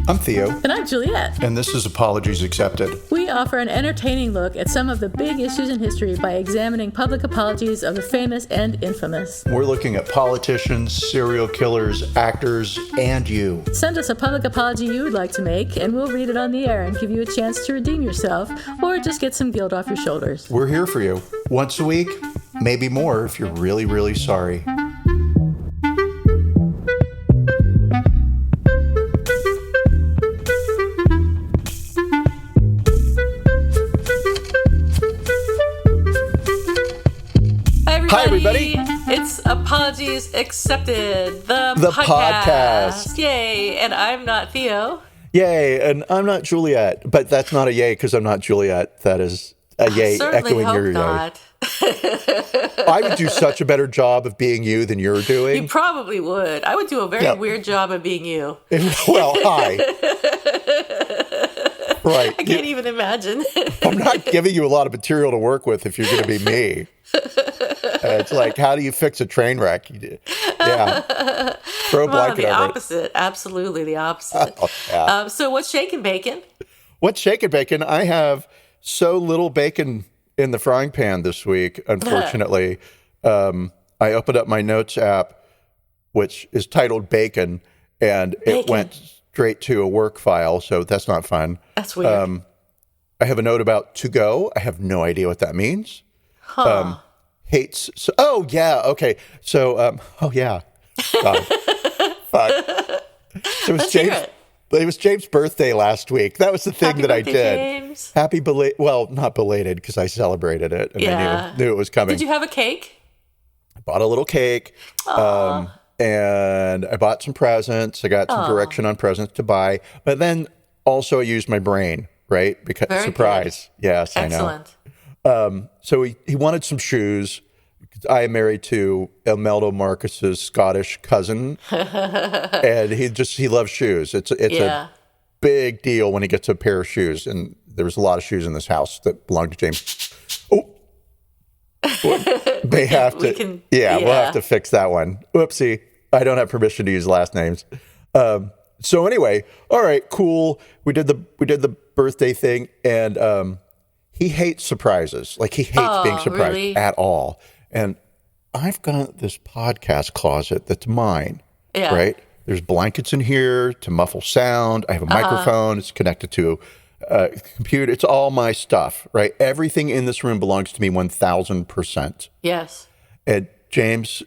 I'm Theo. And I'm Juliet. And this is Apologies Accepted. We offer an entertaining look at some of the big issues in history by examining public apologies of the famous and infamous. We're looking at politicians, serial killers, actors, and you. Send us a public apology you would like to make, and we'll read it on the air and give you a chance to redeem yourself, or just get some guilt off your shoulders. We're here for you. Once a week, maybe more if you're really, really sorry. Hi, everybody. It's Apologies Accepted, the podcast. Yay. And I'm not Theo. Yay. And I'm not Juliet. But that's not a yay because I'm not Juliet. That is a yay echoing your not. yay. I would do such a better job of being you than you're doing. You probably would. I would do a very weird job of being you. Well, hi. Right. I can't even imagine. I'm not giving you a lot of material to work with if you're going to be me. It's like, how do you fix a train wreck? Yeah. Throw a blanket the over opposite. it. Absolutely the opposite. Oh, yeah. So what's shaking bacon? What's shaking bacon? I have so little bacon in the frying pan this week, unfortunately. I opened up my notes app, which is titled Bacon, and it went straight to a work file, so that's not fun. That's weird. I have a note about to go. I have no idea what that means. Huh. Hates. So, oh, yeah. Okay. So, oh, yeah. God. Fuck. So it was James' birthday last week. That was the thing that I did. James. Happy belated. Well, not belated because I celebrated it and I knew it was coming. Did you have a cake? I bought a little cake. And I bought some presents. I got some direction on presents to buy. But then also I used my brain, right? Because Very surprise. Good. Yes, Excellent. I know. So he wanted some shoes. I am married to Imelda Marcus's Scottish cousin, and he loves shoes. It's a big deal when he gets a pair of shoes, and there was a lot of shoes in this house that belonged to James. Oh, they have to. We'll have to fix that one. Whoopsie, I don't have permission to use last names. So anyway, all right, cool. We did the birthday thing, and he hates surprises. Like, he hates being surprised at all. And I've got this podcast closet that's mine, right? There's blankets in here to muffle sound. I have a microphone. It's connected to a computer. It's all my stuff, right? Everything in this room belongs to me 1,000%. Yes. And James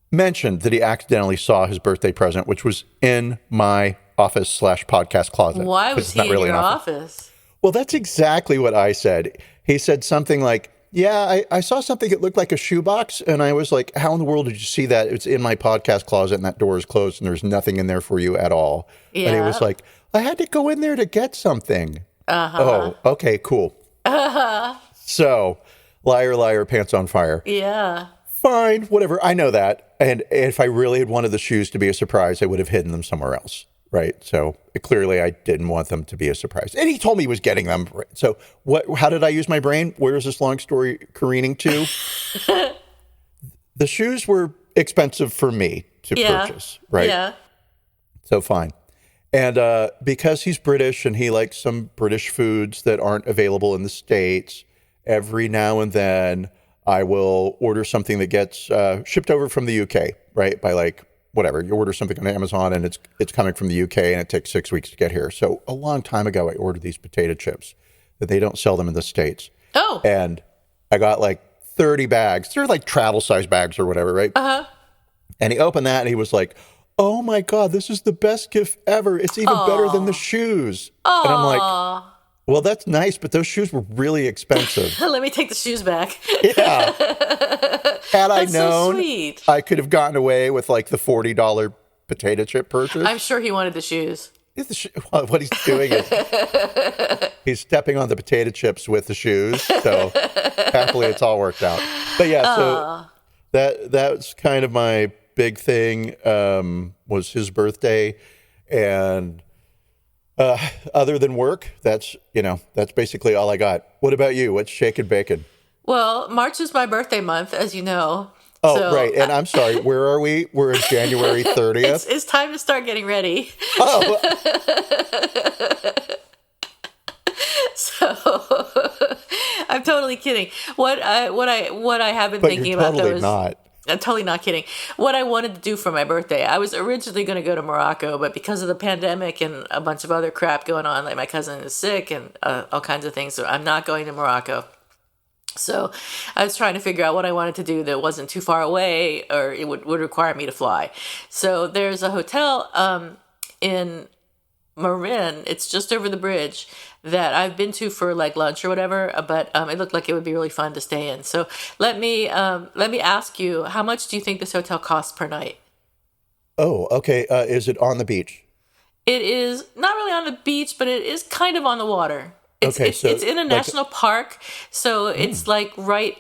mentioned that he accidentally saw his birthday present, which was in my office/podcast closet. Why was he in your office? Well, that's exactly what I said. He said something like, yeah, I saw something that looked like a shoebox, and I was like, how in the world did you see that? It's in my podcast closet, and that door is closed, and there's nothing in there for you at all. Yeah. And he was like, I had to go in there to get something. Oh, okay, cool. So, liar, liar, pants on fire. Yeah. Fine, whatever. I know that. And if I really had wanted the shoes to be a surprise, I would have hidden them somewhere else. Right. So clearly I didn't want them to be a surprise. And he told me he was getting them. Right. So how did I use my brain? Where is this long story careening to? The shoes were expensive for me to purchase. Right. Yeah. So fine. And because he's British and he likes some British foods that aren't available in the States, every now and then I will order something that gets shipped over from the UK, right? By like, whatever, you order something on Amazon and it's coming from the UK and it takes 6 weeks to get here. So a long time ago, I ordered these potato chips that they don't sell them in the States. Oh. And I got like 30 bags. They're like travel size bags or whatever, right? Uh-huh. And he opened that and he was like, oh my God, this is the best gift ever. It's even better than the shoes. And I'm like, well, that's nice, but those shoes were really expensive. Let me take the shoes back. Yeah. Had I known, so sweet. I could have gotten away with like the $40 potato chip purchase. I'm sure he wanted the shoes. What he's doing is he's stepping on the potato chips with the shoes. So happily it's all worked out. But yeah, so that's kind of my big thing, was his birthday. And other than work, that's basically all I got. What about you? What's shaking bacon? Well, March is my birthday month, as you know. Oh, So, right. And I'm sorry, where are we? We're in January 30th. It's time to start getting ready. Oh, So I'm totally kidding. What I have been but thinking you're about totally though is not. I'm totally not kidding. What I wanted to do for my birthday, I was originally going to go to Morocco, but because of the pandemic and a bunch of other crap going on, like my cousin is sick and all kinds of things, so I'm not going to Morocco. So I was trying to figure out what I wanted to do that wasn't too far away or it would require me to fly. So there's a hotel in Marin, it's just over the bridge, that I've been to for like lunch or whatever, but it looked like it would be really fun to stay in. So let me ask you, how much do you think this hotel costs per night? Oh, okay. Is it on the beach? It is not really on the beach, but it is kind of on the water. It's in a like national park, so it's like right.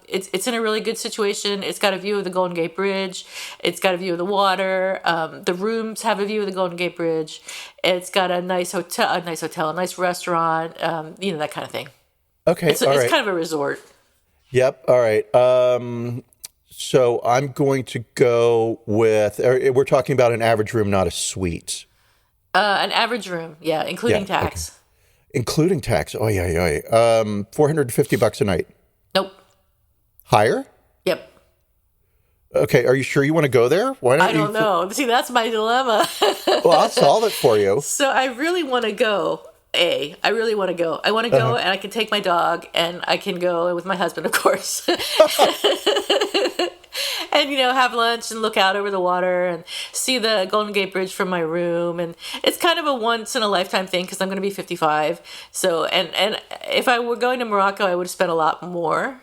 It's in a really good situation. It's got a view of the Golden Gate Bridge. It's got a view of the water. The rooms have a view of the Golden Gate Bridge. It's got a nice hotel, a nice restaurant. That kind of thing. Okay, It's all right. kind of a resort. Yep. All right. So I'm going to go with. We're talking about an average room, not a suite. An average room, yeah, including tax. Okay. Including tax. Oh yeah. $450 a night. Nope. Higher? Yep. Okay. Are you sure you want to go there? Why not? I don't know. See, that's my dilemma. Well, I'll solve it for you. So I really want to go. I really want to go. I want to go and I can take my dog and I can go with my husband, of course. And, have lunch and look out over the water and see the Golden Gate Bridge from my room. And it's kind of a once in a lifetime thing because I'm going to be 55. So, and if I were going to Morocco, I would have spent a lot more.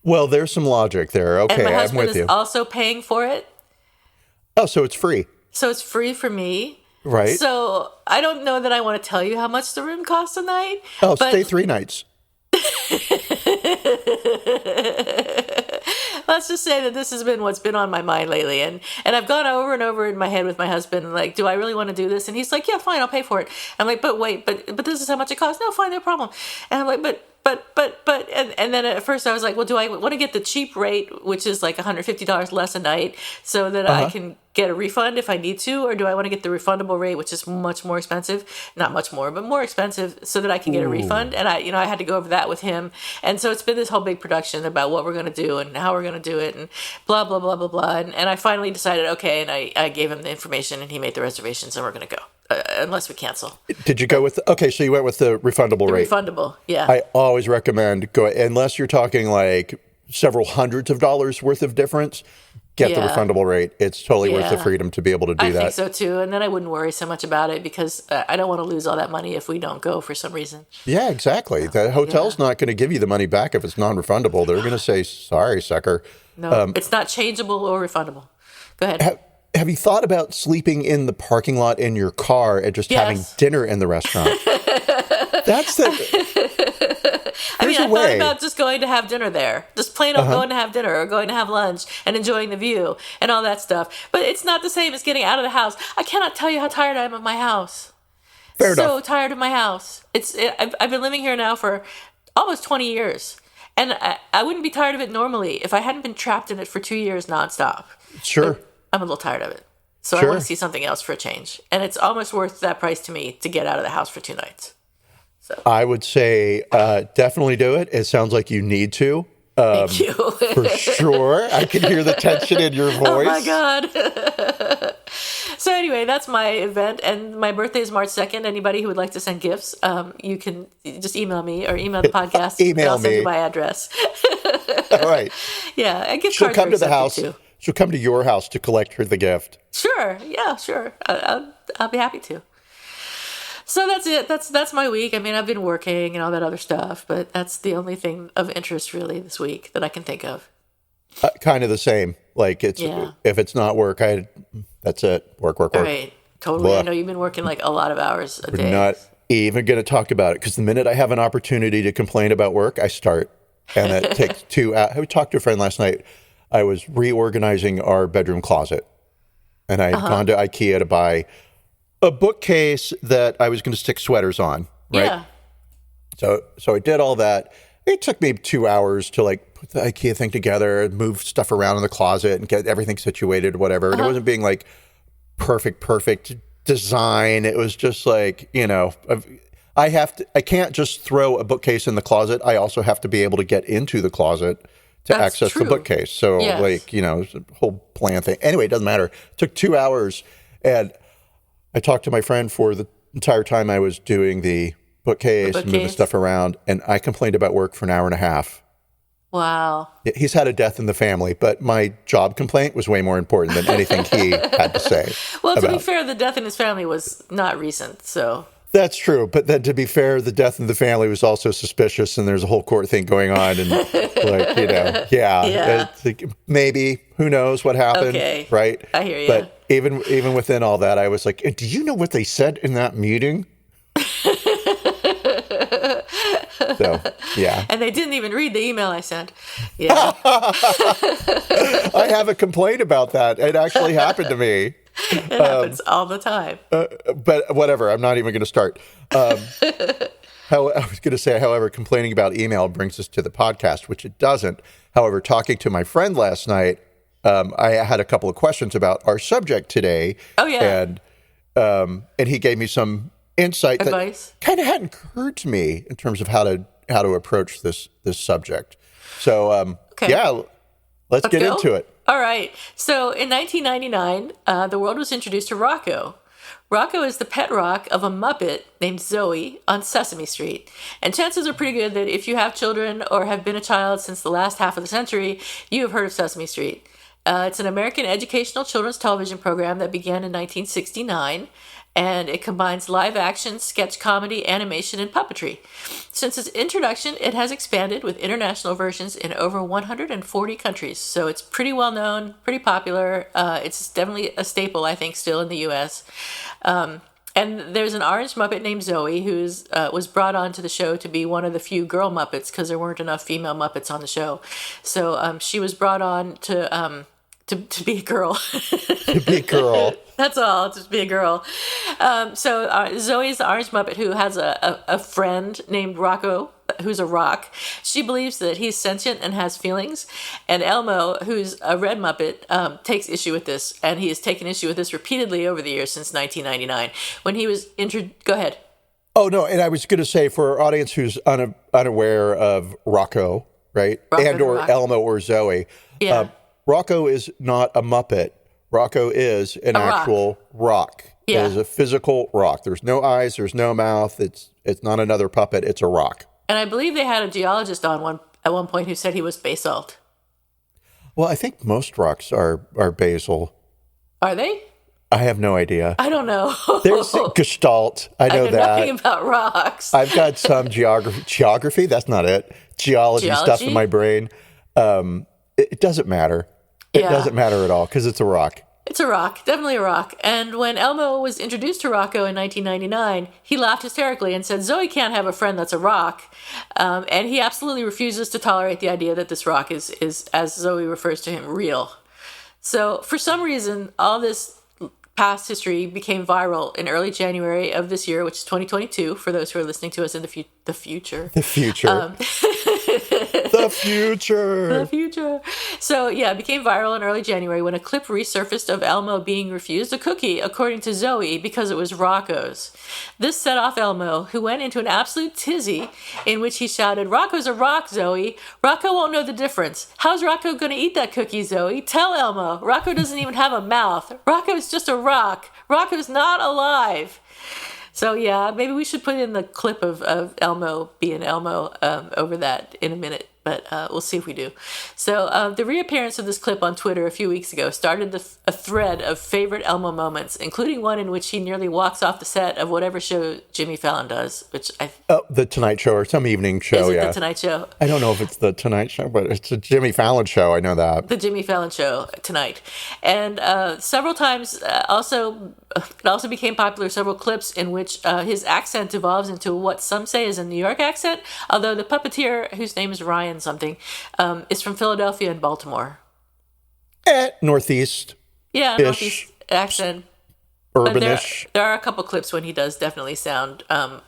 Well, there's some logic there. Okay, And my I'm husband with is you. also paying for it. Oh, so it's free. So it's free for me. Right. So I don't know that I want to tell you how much the room costs a night. Oh, but stay 3 nights. Let's just say that this has been what's been on my mind lately, and I've gone over and over in my head with my husband, like, do I really want to do this? And he's like, yeah, fine, I'll pay for it. I'm like, but wait, but this is how much it costs. No, fine, no problem. And I'm like, but, and then at first I was like, well, do I want to get the cheap rate, which is like $150 less a night, so that I can get a refund if I need to, or do I want to get the refundable rate, which is much more expensive, not much more, but more expensive, so that I can get a refund? And I had to go over that with him, and so it's been this whole big production about what we're going to do and how we're going to do it, and blah blah blah blah blah. And I finally decided, okay, and I gave him the information, and he made the reservations, and we're going to go, unless we cancel. Did you go with? Okay, so you went with the refundable rate. Refundable, yeah. I always recommend go unless you're talking like several hundreds of dollars worth of difference. Get the refundable rate. It's totally worth the freedom to be able to do that. I think so too. And then I wouldn't worry so much about it because I don't want to lose all that money if we don't go for some reason. Yeah, exactly. The hotel's not going to give you the money back if it's non-refundable. They're going to say, sorry, sucker. No, it's not changeable or refundable. Go ahead. Have you thought about sleeping in the parking lot in your car and just having dinner in the restaurant? That's the... I thought about just going to have dinner there. Just plain old going to have dinner or going to have lunch and enjoying the view and all that stuff. But it's not the same as getting out of the house. I cannot tell you how tired I am of my house. Fair enough. So tired of my house. I've been living here now for almost 20 years. And I wouldn't be tired of it normally if I hadn't been trapped in it for 2 years nonstop. Sure. But I'm a little tired of it. So I want to see something else for a change. And it's almost worth that price to me to get out of the house for 2 nights. So. I would say definitely do it. It sounds like you need to. Thank you. For sure. I can hear the tension in your voice. Oh, my God. So anyway, that's my event. And my birthday is March 2nd. Anybody who would like to send gifts, you can just email me or email the podcast. Email I'll send me. you my address. All right. Yeah. A gift She'll card come to the house. too. She'll come to your house to collect her the gift. Sure. Yeah, sure. I'll be happy to. So that's it. That's my week. I mean, I've been working and all that other stuff, but that's the only thing of interest really this week that I can think of. Kind of the same. Like if it's not work, that's it. Work. Right. Totally. Blah. I know you've been working like a lot of hours a day. We're not even going to talk about it because the minute I have an opportunity to complain about work, I start. And it takes 2 hours. I talked to a friend last night. I was reorganizing our bedroom closet. And I had gone to IKEA to buy a bookcase that I was going to stick sweaters on. Right? Yeah. So I did all that. It took me 2 hours to like put the IKEA thing together, move stuff around in the closet and get everything situated, whatever. And it wasn't being like perfect design. It was just like, I can't just throw a bookcase in the closet. I also have to be able to get into the closet to That's access true. the bookcase. So Yes. it's a whole plan thing. Anyway, it doesn't matter. It took 2 hours, and I talked to my friend for the entire time I was doing the bookcase, moving stuff around, and I complained about work for an hour and a half. Wow. He's had a death in the family, but my job complaint was way more important than anything he had to say. Well, to be fair, the death in his family was not recent, so. That's true. But then to be fair, the death in the family was also suspicious, and there's a whole court thing going on. And it's like, maybe, who knows what happened, Okay. right? I hear you. But even within all that, I was like, do you know what they said in that meeting? So, yeah. And they didn't even read the email I sent. Yeah. I have a complaint about that. It actually happened to me. It happens all the time. But whatever, I'm not even going to start. I was going to say, however, complaining about email brings us to the podcast, which it doesn't. However, talking to my friend last night, I had a couple of questions about our subject today. Oh, yeah. And he gave me some insight Advice? that kind of hadn't occurred to me in terms of how to approach this subject. So, let's get into it. All right. So in 1999, the world was introduced to Rocco. Rocco is the pet rock of a Muppet named Zoe on Sesame Street. And chances are pretty good that if you have children or have been a child since the last half of the century, you have heard of Sesame Street. It's an American educational children's television program that began in 1969. And it combines live action, sketch comedy, animation, and puppetry. Since its introduction, it has expanded with international versions in over 140 countries. So it's pretty well known, pretty popular. It's definitely a staple, I think, still in the U.S. And there's an orange Muppet named Zoe who was brought onto the show to be one of the few girl Muppets because there weren't enough female Muppets on the show. So she was brought on to be a girl. To be a girl. That's all, just be a girl. So Zoe is the orange Muppet who has a friend named Rocco, who's a rock. She believes that he's sentient and has feelings. And Elmo, who's a red Muppet, takes issue with this. And he has taken issue with this repeatedly over the years since 1999. When he was Go ahead. Oh, no, and I was going to say, for our audience who's unaware of Rocco, right? Rocco or Rock. Elmo or Zoe. Yeah. Rocco is not a Muppet. Rocco is an actual rock. Yeah. It is a physical rock. There's no eyes. There's no mouth. It's not another puppet. It's a rock. And I believe they had a geologist on at one point who said he was basalt. Well, I think most rocks are basal. Are they? I have no idea. I don't know. There's Gestalt. I know that. Nothing about rocks. I've got some geography. That's not it. Geology stuff in my brain. It doesn't matter. It doesn't matter at all because it's a rock. It's a rock, definitely a rock. And when Elmo was introduced to Rocco in 1999, he laughed hysterically and said, Zoe can't have a friend that's a rock. And he absolutely refuses to tolerate the idea that this rock is, as Zoe refers to him, real. So for some reason, all this past history became viral in early January of this year, which is 2022, for those who are listening to us in the future. The future. The future. So, it became viral in early January when a clip resurfaced of Elmo being refused a cookie, according to Zoe, because it was Rocco's. This set off Elmo, who went into an absolute tizzy in which he shouted, Rocco's a rock, Zoe. Rocco won't know the difference. How's Rocco going to eat that cookie, Zoe? Tell Elmo. Rocco doesn't even have a mouth. Rocco's just a rock. Rocco's not alive. So, maybe we should put in the clip of Elmo being Elmo over that in a minute, but we'll see if we do. So, the reappearance of this clip on Twitter a few weeks ago started a thread of favorite Elmo moments, including one in which he nearly walks off the set of whatever show Jimmy Fallon does, which The Tonight Show or some evening show, is it The Tonight Show? I don't know if it's The Tonight Show, but it's a Jimmy Fallon show. I know that. The Jimmy Fallon Show tonight. And several times, it also became popular, several clips in which his accent evolves into what some say is a New York accent, although the puppeteer, whose name is Ryan something, is from Philadelphia and Baltimore. Northeast. Yeah, Northeast accent. Urbanish. There are a couple clips when he does definitely sound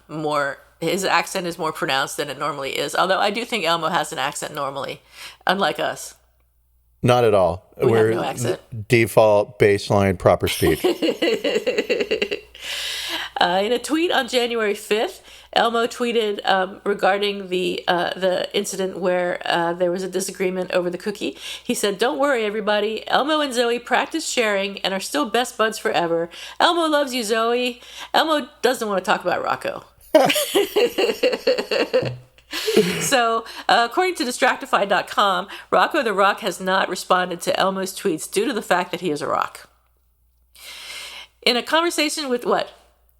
more his accent is more pronounced than it normally is. Although I do think Elmo has an accent normally, unlike us. Not at all. We We're have no accent. Default, baseline, proper speech. In a tweet on January 5th, Elmo tweeted regarding the incident where there was a disagreement over the cookie. He said, "Don't worry, everybody. Elmo and Zoe practice sharing and are still best buds forever. Elmo loves you, Zoe. Elmo doesn't want to talk about Rocco." So, according to Distractify.com, Rocco the Rock has not responded to Elmo's tweets due to the fact that he is a rock. In a conversation with what?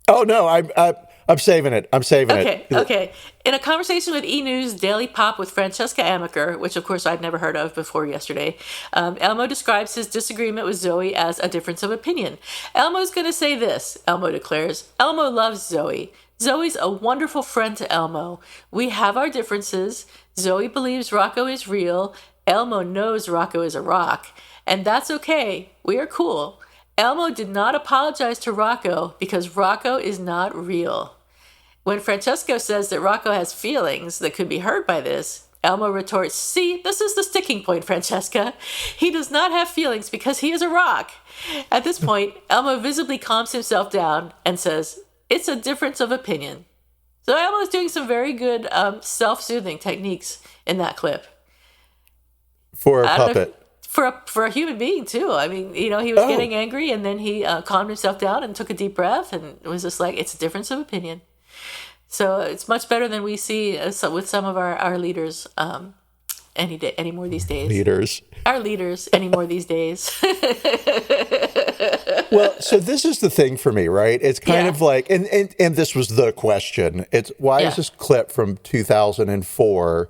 Oh no, I'm saving it. I'm saving it. Okay. In a conversation with E! News Daily Pop with Francesca Amaker, which of course I'd never heard of before yesterday, Elmo describes his disagreement with Zoe as a difference of opinion. Elmo's going to say this, Elmo declares. Elmo loves Zoe. Zoe's a wonderful friend to Elmo. We have our differences. Zoe believes Rocco is real. Elmo knows Rocco is a rock. And that's okay. We are cool. Elmo did not apologize to Rocco because Rocco is not real. When Francesco says that Rocco has feelings that could be hurt by this, Elmo retorts, "See, this is the sticking point, Francesca. He does not have feelings because he is a rock." At this point, Elmo visibly calms himself down and says, "It's a difference of opinion." So Elmo is doing some very good self-soothing techniques in that clip. For a puppet. For a human being, too. I mean, he was getting angry, and then he calmed himself down and took a deep breath, and it was just like, it's a difference of opinion. So it's much better than we see with some of our leaders any more these days. Leaders. Our leaders any more these days. Well, so this is the thing for me, right? It's kind of like, and this was the question. It's why is this clip from 2004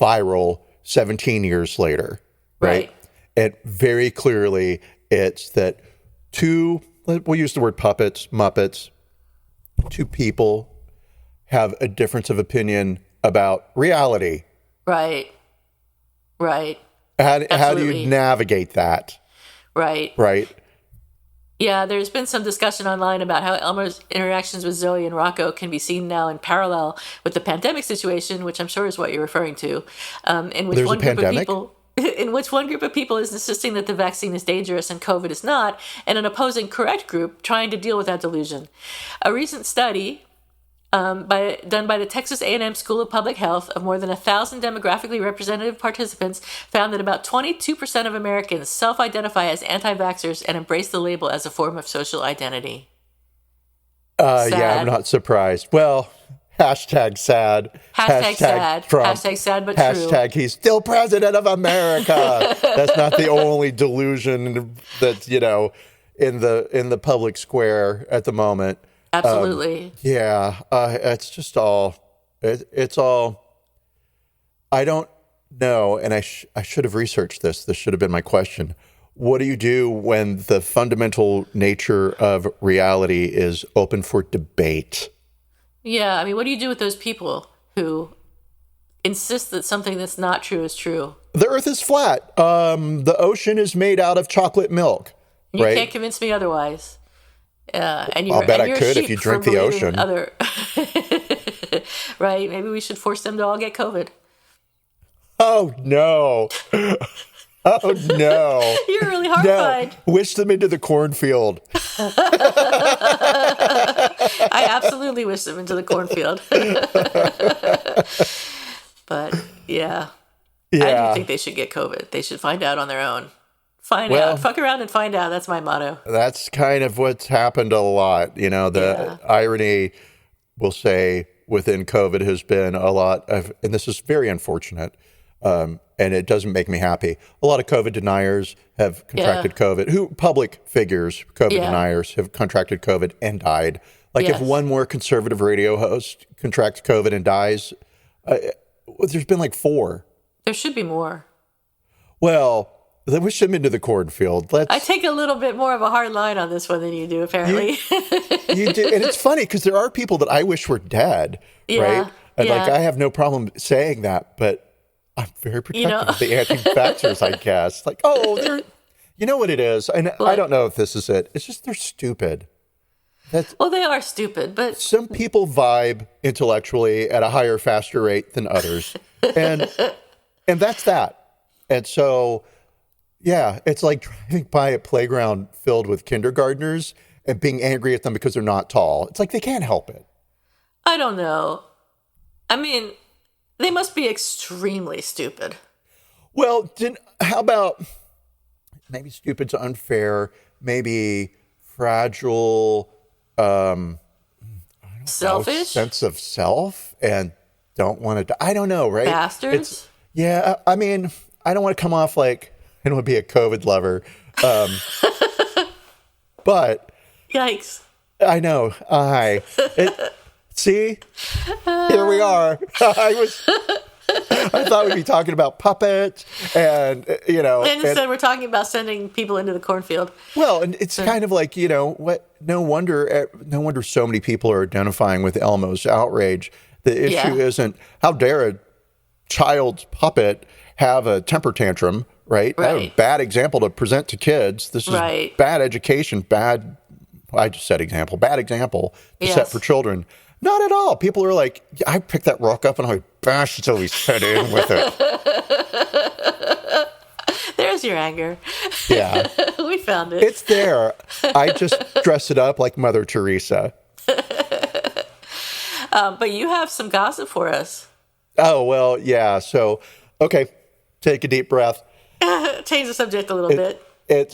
viral 17 years later? Right. And very clearly, it's that we'll use the word puppets, Muppets, two people have a difference of opinion about reality. Right. How do you navigate that? Right. Yeah, there's been some discussion online about how Elmo's interactions with Zoe and Rocco can be seen now in parallel with the pandemic situation, which I'm sure is what you're referring to, in which one group of people is insisting that the vaccine is dangerous and COVID is not, and an opposing correct group trying to deal with that delusion. A recent study done by the Texas A&M School of Public Health of more than 1,000 demographically representative participants found that about 22% of Americans self-identify as anti-vaxxers and embrace the label as a form of social identity. Yeah, I'm not surprised. Well, hashtag sad. Hashtag sad. Trump. Hashtag sad but hashtag true. He's still president of America. That's not the only delusion that's, in the public square at the moment. Absolutely. It's just all, it's all, I don't know, and I should have researched this. This should have been my question. What do you do when the fundamental nature of reality is open for debate? Yeah, I mean, what do you do with those people who insist that something that's not true is true? The earth is flat. The ocean is made out of chocolate milk. You right? can't convince me otherwise. I'll bet I could if you drink the ocean. Right? Maybe we should force them to all get COVID. Oh, no. Oh, no. You're really horrified. No. Wish them into the cornfield. I absolutely wish them into the cornfield. But, yeah. I do think they should get COVID. They should find out on their own. Find out. Fuck around and find out. That's my motto. That's kind of what's happened a lot. The irony, we'll say, within COVID has been a lot of, and this is very unfortunate, and it doesn't make me happy. A lot of COVID deniers have contracted COVID. Public figures, COVID deniers, have contracted COVID and died. Like if one more conservative radio host contracts COVID and dies, there's been like 4. There should be more. Well, they wish them into the cornfield. I take a little bit more of a hard line on this one than you do, apparently. You do, and it's funny because there are people that I wish were dead, right? And I have no problem saying that, but I'm very protective of the anti-vaxxers, I guess. You know what it is? And I don't know if this is it. It's just they're stupid. Well, they are stupid, but Some people vibe intellectually at a higher, faster rate than others. And that's that. And so, yeah, it's like driving by a playground filled with kindergartners and being angry at them because they're not tall. It's like they can't help it. I don't know. I mean, they must be extremely stupid. Well, how about maybe stupid's unfair, maybe fragile, Selfish? sense of self and don't want to, I don't know, right? Bastards? Yeah, I mean, I don't want to come off like I don't want to be a COVID lover. But Yikes. I know. See, here we are. I thought we'd be talking about puppets and, And instead, we're talking about sending people into the cornfield. Well, and it's kind of like, what? No wonder so many people are identifying with Elmo's outrage. The issue isn't how dare a child's puppet have a temper tantrum, right? That's a bad example to present to kids. This is bad education, I just said example, bad example to set for children. Not at all. People are like, I picked that rock up and I bashed Zoe's head in with it. There's your anger. Yeah. We found it. It's there. I just dress it up like Mother Teresa. But you have some gossip for us. Oh, well, yeah. So, okay, take a deep breath. Change the subject a little bit.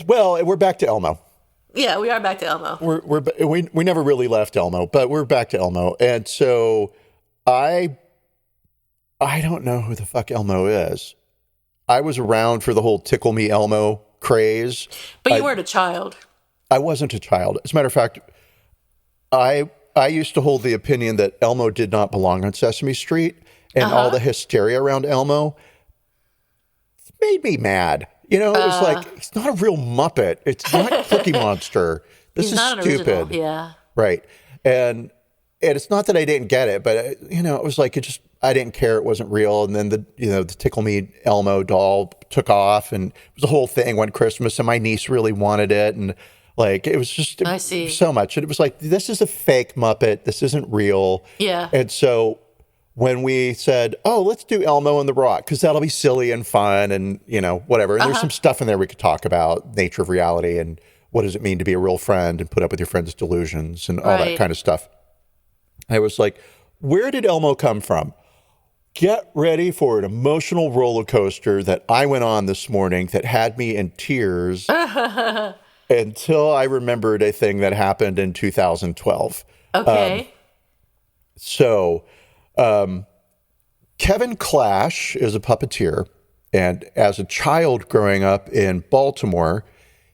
We're back to Elmo. Yeah, we are back to Elmo. We never really left Elmo, but we're back to Elmo. And so I don't know who the fuck Elmo is. I was around for the whole Tickle Me Elmo craze. But you weren't a child. I wasn't a child. As a matter of fact, I used to hold the opinion that Elmo did not belong on Sesame Street, and all the hysteria around Elmo made me mad. It was like, it's not a real Muppet. It's not Cookie Monster. This is stupid. Original. Yeah. Right. And it's not that I didn't get it, but it was like, I didn't care. It wasn't real. And then the Tickle Me Elmo doll took off, and it was a whole thing one Christmas, and my niece really wanted it. And like, it was just I see. So much. And it was like, this is a fake Muppet. This isn't real. Yeah. And so when we said, oh, let's do Elmo and the Rock, because that'll be silly and fun and, whatever. And there's some stuff in there we could talk about, nature of reality and what does it mean to be a real friend and put up with your friend's delusions and all that kind of stuff. I was like, where did Elmo come from? Get ready for an emotional roller coaster that I went on this morning that had me in tears until I remembered a thing that happened in 2012. Okay. Kevin Clash is a puppeteer, and as a child growing up in Baltimore,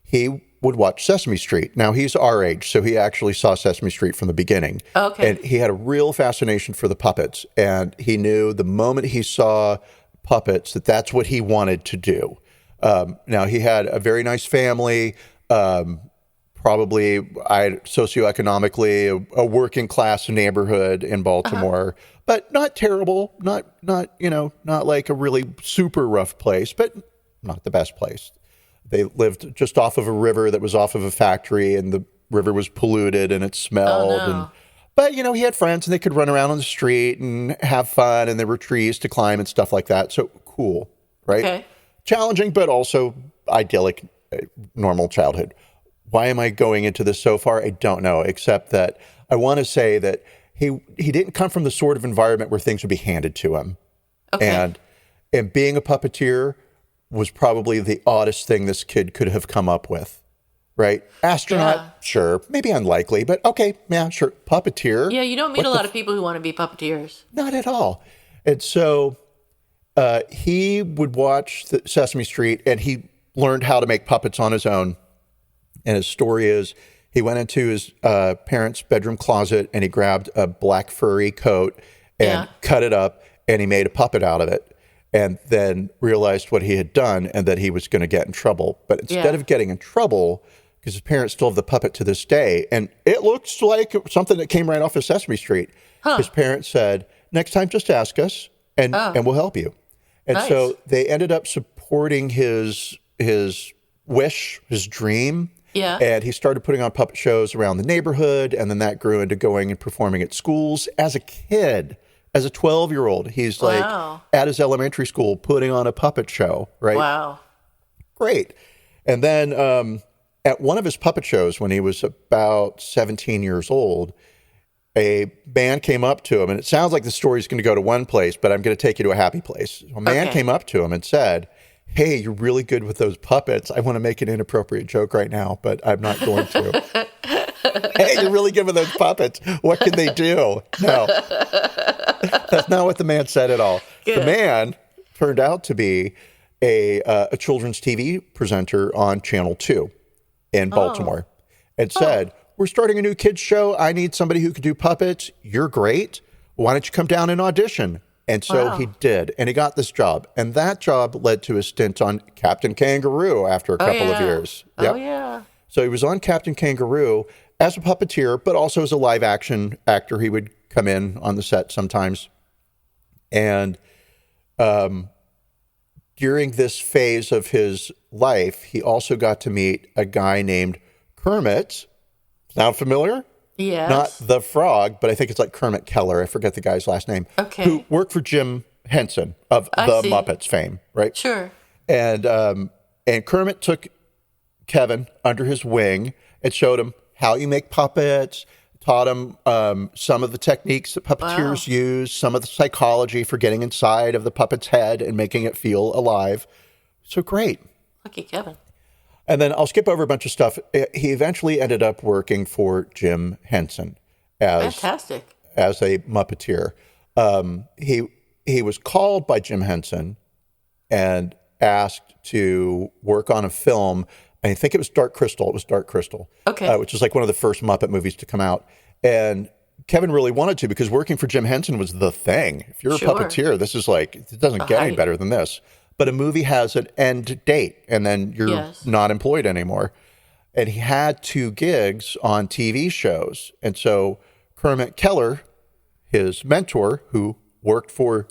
he would watch Sesame Street. Now, he's our age, so he actually saw Sesame Street from the beginning. Okay. And he had a real fascination for the puppets, and he knew the moment he saw puppets that that's what he wanted to do. Now, he had a very nice family, probably socioeconomically a working class neighborhood in Baltimore, but not terrible, not like a really super rough place, but not the best place. They lived just off of a river that was off of a factory, and the river was polluted and it smelled. Oh, no. But he had friends and they could run around on the street and have fun, and there were trees to climb and stuff like that. So cool, right? Okay. Challenging, but also idyllic, normal childhood. Why am I going into this so far? I don't know, except that I want to say that he didn't come from the sort of environment where things would be handed to him. Okay. And being a puppeteer was probably the oddest thing this kid could have come up with, right? Astronaut, sure. Maybe unlikely, but okay, yeah, sure. Puppeteer. Yeah, you don't meet a lot of people who want to be puppeteers. Not at all. And so he would watch Sesame Street, and he learned how to make puppets on his own. And his story is he went into his parents' bedroom closet, and he grabbed a black furry coat and cut it up, and he made a puppet out of it. And then realized what he had done and that he was going to get in trouble. But instead of getting in trouble, because his parents still have the puppet to this day, and it looks like something that came right off of Sesame Street. His parents said, next time, just ask us, and we'll help you. And so they ended up supporting his wish, his dream. Yeah. And he started putting on puppet shows around the neighborhood, and then that grew into going and performing at schools. As a kid, as a 12-year-old, he's like Wow. at his elementary school putting on a puppet show, right? Wow. Great. And then at one of his puppet shows when he was about 17 years old, a man came up to him, and it sounds like the story's going to go to one place, but I'm going to take you to a happy place. A man came up to him and said, "Hey, you're really good with those puppets. I want to make an inappropriate joke right now, but I'm not going to." "Hey, you're really good with those puppets. What can they do?" No, that's not what the man said at all. Good. The man turned out to be a children's TV presenter on Channel 2 in Baltimore, and said, "We're starting a new kids show. I need somebody who can do puppets. You're great. Why don't you come down and audition?" And so he did, and he got this job. And that job led to a stint on Captain Kangaroo after a couple of years. Yep. Oh, yeah. So he was on Captain Kangaroo as a puppeteer, but also as a live action actor. He would come in on the set sometimes. And during this phase of his life, he also got to meet a guy named Kermit. Sound familiar? Yes. Not the frog, but I think it's like Kermit Keller. I forget the guy's last name. Okay. Who worked for Jim Henson of the Muppets fame, right? Sure. And Kermit took Kevin under his wing and showed him how you make puppets, taught him some of the techniques that puppeteers use, some of the psychology for getting inside of the puppet's head and making it feel alive. So great. Lucky Kevin. And then I'll skip over a bunch of stuff. He eventually ended up working for Jim Henson as a Muppeteer. He was called by Jim Henson and asked to work on a film. I think it was Dark Crystal. It was Dark Crystal, which is like one of the first Muppet movies to come out. And Kevin really wanted to because working for Jim Henson was the thing. If you're a puppeteer, this is like, it doesn't get any better than this. But a movie has an end date, and then you're not employed anymore. And he had 2 gigs on TV shows. And so Kermit Keller, his mentor, who worked for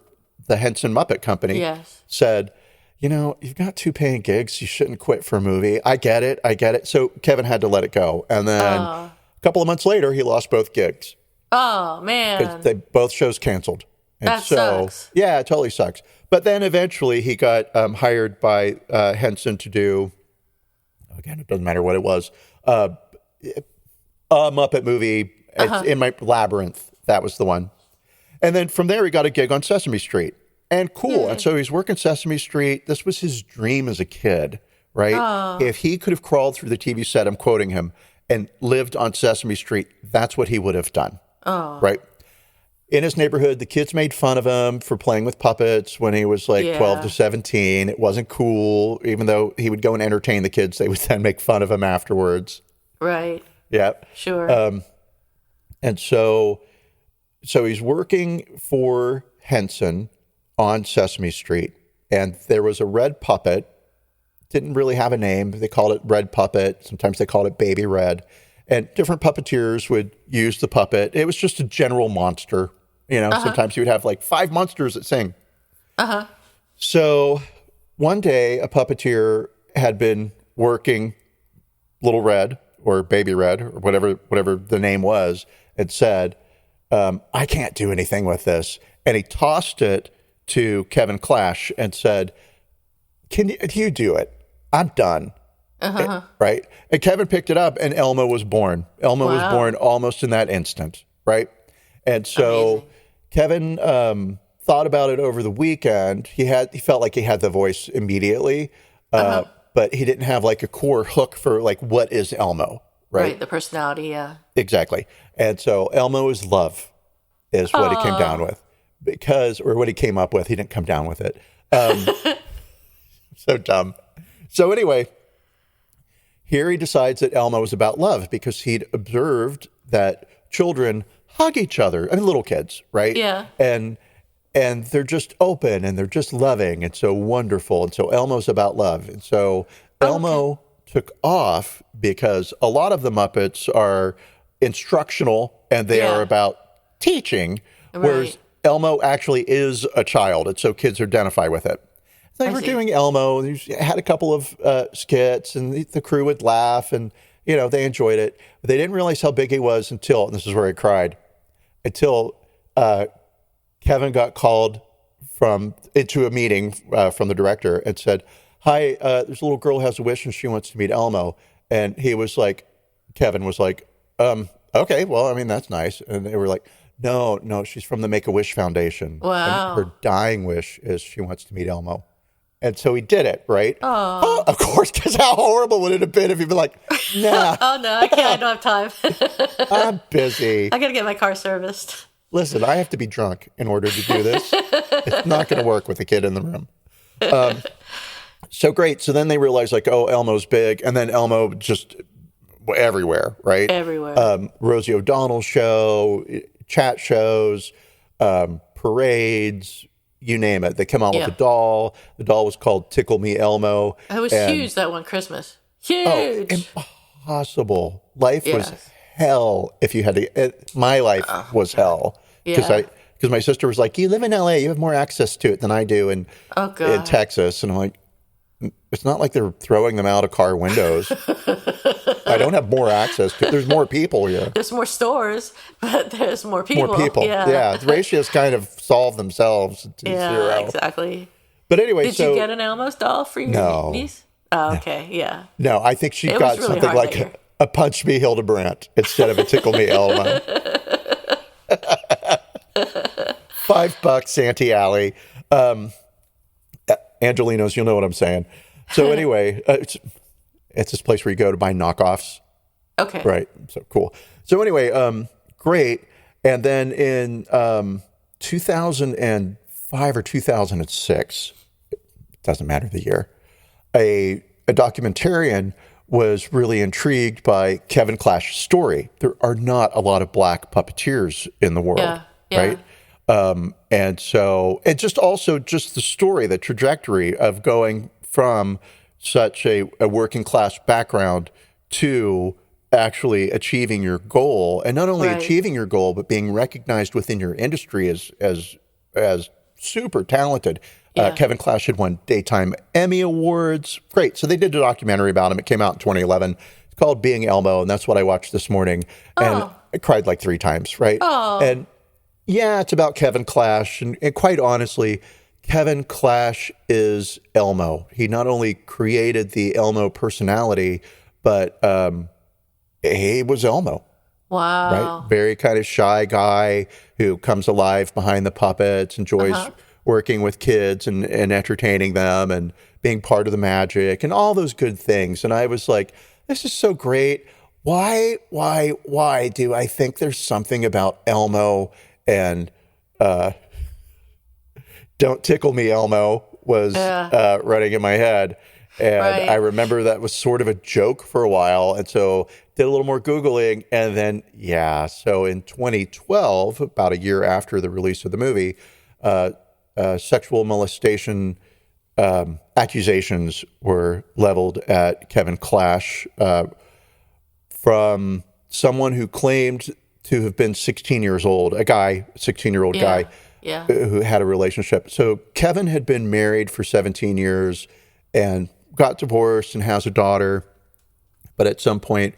the Henson Muppet Company, said, "You know, you've got 2 paying gigs. You shouldn't quit for a movie. I get it. So Kevin had to let it go. And then a couple of months later, he lost both gigs. Oh, man. They both shows canceled. And that sucks. Yeah, it totally sucks. But then eventually he got hired by Henson to do, again, it doesn't matter what it was, a Muppet movie. It's in my Labyrinth. That was the one. And then from there, he got a gig on Sesame Street. And cool. And so he's working Sesame Street. This was his dream as a kid, right? If he could have crawled through the TV set, I'm quoting him, and lived on Sesame Street, that's what he would have done, right? In his neighborhood, the kids made fun of him for playing with puppets when he was like 12 to 17. It wasn't cool. Even though he would go and entertain the kids, they would then make fun of him afterwards. Right. Yeah. Sure. And so he's working for Henson on Sesame Street, and there was a red puppet. Didn't really have a name. They called it Red Puppet. Sometimes they called it Baby Red. And different puppeteers would use the puppet. It was just a general monster. You know, sometimes you would have like 5 monsters that sing. So one day, a puppeteer had been working Little Red or Baby Red or whatever the name was, and said, "I can't do anything with this." And he tossed it to Kevin Clash and said, "Can you do it? I'm done." Right? And Kevin picked it up, and Elmo was born. Elmo was born almost in that instant, right? And so Kevin thought about it over the weekend. He felt like he had the voice immediately, but he didn't have like a core hook for like, what is Elmo, right? The personality, yeah. Exactly. And so Elmo is love, is what he came down with. Or what he came up with. He didn't come down with it. So dumb. So anyway, here he decides that Elmo is about love because he'd observed that children hug each other. I mean, little kids, right? Yeah. And they're just open and they're just loving and so wonderful. And so Elmo's about love. And so Elmo took off because a lot of the Muppets are instructional and they are about teaching, whereas Elmo actually is a child. And so kids identify with it. They were doing Elmo. They had a couple of skits, and the crew would laugh, and they enjoyed it. But they didn't realize how big he was until, and this is where I cried, until Kevin got called into a meeting from the director and said, "Hi, there's a little girl who has a wish and she wants to meet Elmo." And Kevin was like, "Okay, well, I mean, that's nice." And they were like, No, she's from the Make-A-Wish Foundation. Wow. And her dying wish is she wants to meet Elmo. And so he did it, right? Oh, Of course, because how horrible would it have been if he'd been like, "Nah, oh no, I can't. I don't have time. I'm busy. I gotta get my car serviced. Listen, I have to be drunk in order to do this. It's not going to work with a kid in the room." So great. So then they realized, like, oh, Elmo's big. And then Elmo just everywhere, right? Everywhere. Rosie O'Donnell show, chat shows, parades, you name it. They come out with a doll. The doll was called Tickle Me Elmo. It was huge that one Christmas. Huge. Impossible. Life was hell if you had to. My life was hell because my sister was like, "You live in LA, you have more access to it than I do in Texas," and I'm like, "It's not like they're throwing them out of car windows. I don't have more access to it. There's more people here. There's more stores, but there's more people. More people. Yeah. The ratios kind of solve themselves to zero. Exactly. But anyway, Did you get an Elmo's doll for your niece? Oh, okay. Yeah. No, I think she got really something like a Punch Me Hildebrandt instead of a Tickle Me Elmo. $5 Santee Alley. Angelinos, you'll know what I'm saying. So anyway, it's this place where you go to buy knockoffs. Okay. Right. So cool. So anyway, great. And then in 2005 or 2006, it doesn't matter the year, a documentarian was really intrigued by Kevin Clash's story. There are not a lot of black puppeteers in the world, right? And so, and just the story, the trajectory of going from such a working class background to actually achieving your goal, and not only achieving your goal, but being recognized within your industry as super talented. Kevin Clash had won daytime Emmy Awards. Great. So they did a documentary about him. It came out in 2011. It's called Being Elmo, and that's what I watched this morning. And I cried like 3 times, right? And yeah, it's about Kevin Clash. And quite honestly, Kevin Clash is Elmo. He not only created the Elmo personality, but he was Elmo. Wow. Right? Very kind of shy guy who comes alive behind the puppets, enjoys working with kids and entertaining them and being part of the magic and all those good things. And I was like, this is so great. Why do I think there's something about Elmo and Don't Tickle Me Elmo was running in my head. And I remember that was sort of a joke for a while. And so did a little more Googling. And then, so in 2012, about a year after the release of the movie, sexual molestation accusations were leveled at Kevin Clash from someone who claimed to have been 16 years old, a 16-year-old guy who had a relationship. So Kevin had been married for 17 years and got divorced and has a daughter, but at some point,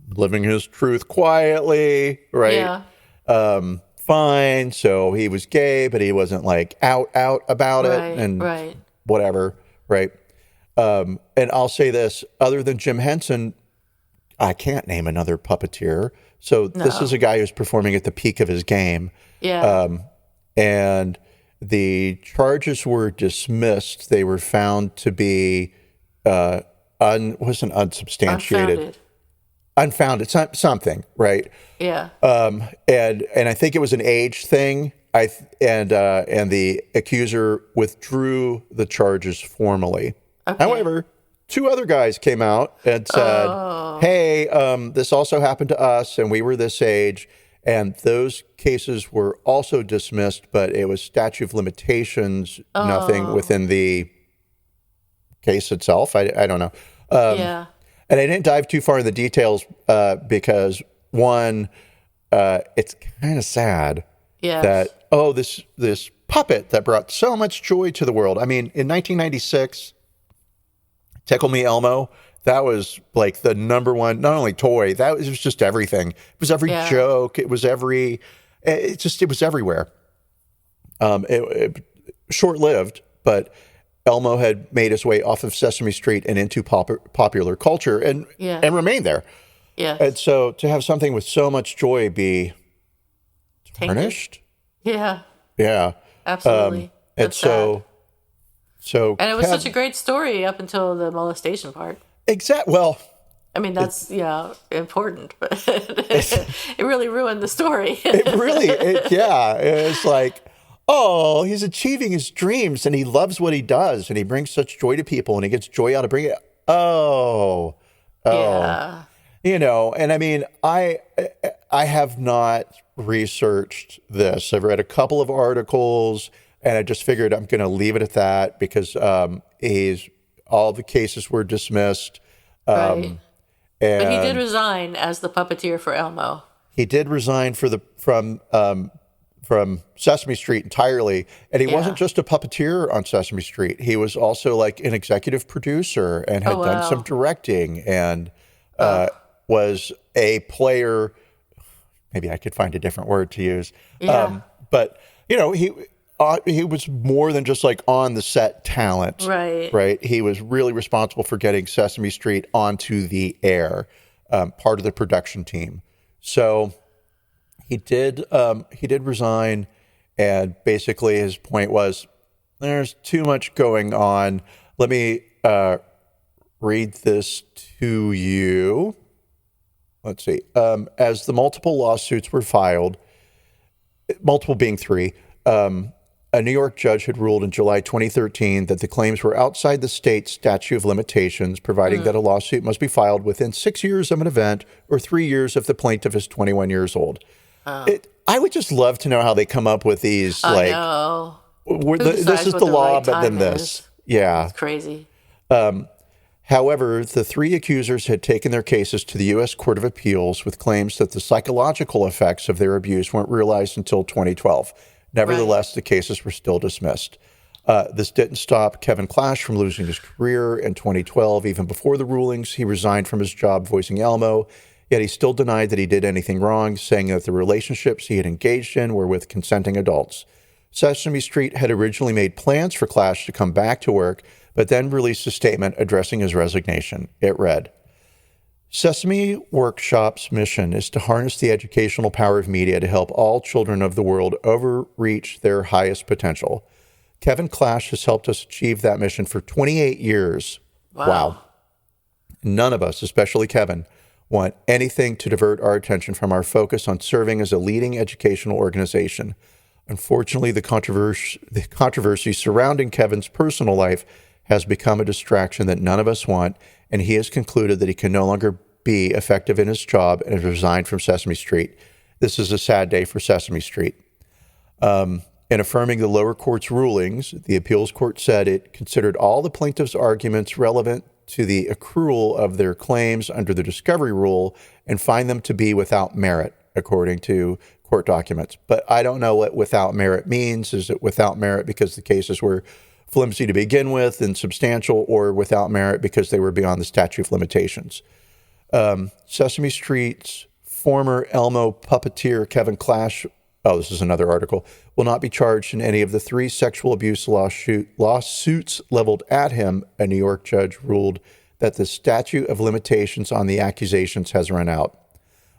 living his truth quietly, right? Fine. So he was gay, but he wasn't like out about it and whatever, right? And I'll say this, other than Jim Henson, I can't name another puppeteer. So this is a guy who's performing at the peak of his game. And the charges were dismissed. They were found to be wasn't unsubstantiated. Unfounded, something, right? And I think it was an age thing. And the accuser withdrew the charges formally. However, 2 other guys came out and said, "Hey, this also happened to us, and we were this age." And those cases were also dismissed, but it was statute of limitations, nothing within the case itself. I don't know. And I didn't dive too far in the details because, one, it's kind of sad that, this puppet that brought so much joy to the world. I mean, in 1996, Tickle Me Elmo that was like the number one, not only toy, it was just everything. It was every joke. It was it was everywhere. Short-lived, but Elmo had made his way off of Sesame Street and into popular culture and remained there. Yeah. And so to have something with so much joy be tarnished. Yeah. Yeah. Absolutely. And so and it was such a great story up until the molestation part. Exactly. Well, I mean, that's, important, but it really ruined the story. It's like, oh, he's achieving his dreams and he loves what he does and he brings such joy to people and he gets joy out of bringing it. Oh. Yeah. And I mean, I have not researched this. I've read a couple of articles and I just figured I'm going to leave it at that because all the cases were dismissed. Right. But he did resign as the puppeteer for Elmo. He did resign from Sesame Street entirely. And he wasn't just a puppeteer on Sesame Street. He was also like an executive producer and had done some directing and was a player. Maybe I could find a different word to use. Yeah. But, he was more than just like on the set talent. Right. He was really responsible for getting Sesame Street onto the air, part of the production team. So he did resign, and basically his point was there's too much going on. Let me read this to you. Let's see. As the multiple lawsuits were filed, multiple being 3, a New York judge had ruled in July 2013 that the claims were outside the state's statute of limitations, providing that a lawsuit must be filed within 6 years of an event or 3 years if the plaintiff is 21 years old. I would just love to know how they come up with these. I know. This is the law, but then this. Yeah. It's crazy. However, the 3 accusers had taken their cases to the U.S. Court of Appeals with claims that the psychological effects of their abuse weren't realized until 2012. Nevertheless, the cases were still dismissed. This didn't stop Kevin Clash from losing his career in 2012. Even before the rulings, he resigned from his job voicing Elmo, yet he still denied that he did anything wrong, saying that the relationships he had engaged in were with consenting adults. Sesame Street had originally made plans for Clash to come back to work, but then released a statement addressing his resignation. It read, Sesame Workshop's mission is to harness the educational power of media to help all children of the world overreach their highest potential. Kevin Clash has helped us achieve that mission for 28 years. Wow. None of us, especially Kevin, want anything to divert our attention from our focus on serving as a leading educational organization. Unfortunately, the controversy surrounding Kevin's personal life has become a distraction that none of us want, and he has concluded that he can no longer be effective in his job and has resigned from Sesame Street. This is a sad day for Sesame Street. In affirming the lower court's rulings, the appeals court said it considered all the plaintiff's arguments relevant to the accrual of their claims under the discovery rule and find them to be without merit, according to court documents. But I don't know what without merit means. Is it without merit because the cases were flimsy to begin with and substantial, or without merit because they were beyond the statute of limitations? Sesame Street's former Elmo puppeteer Kevin Clash, this is another article, will not be charged in any of the 3 sexual abuse lawsuits leveled at him. A New York judge ruled that the statute of limitations on the accusations has run out.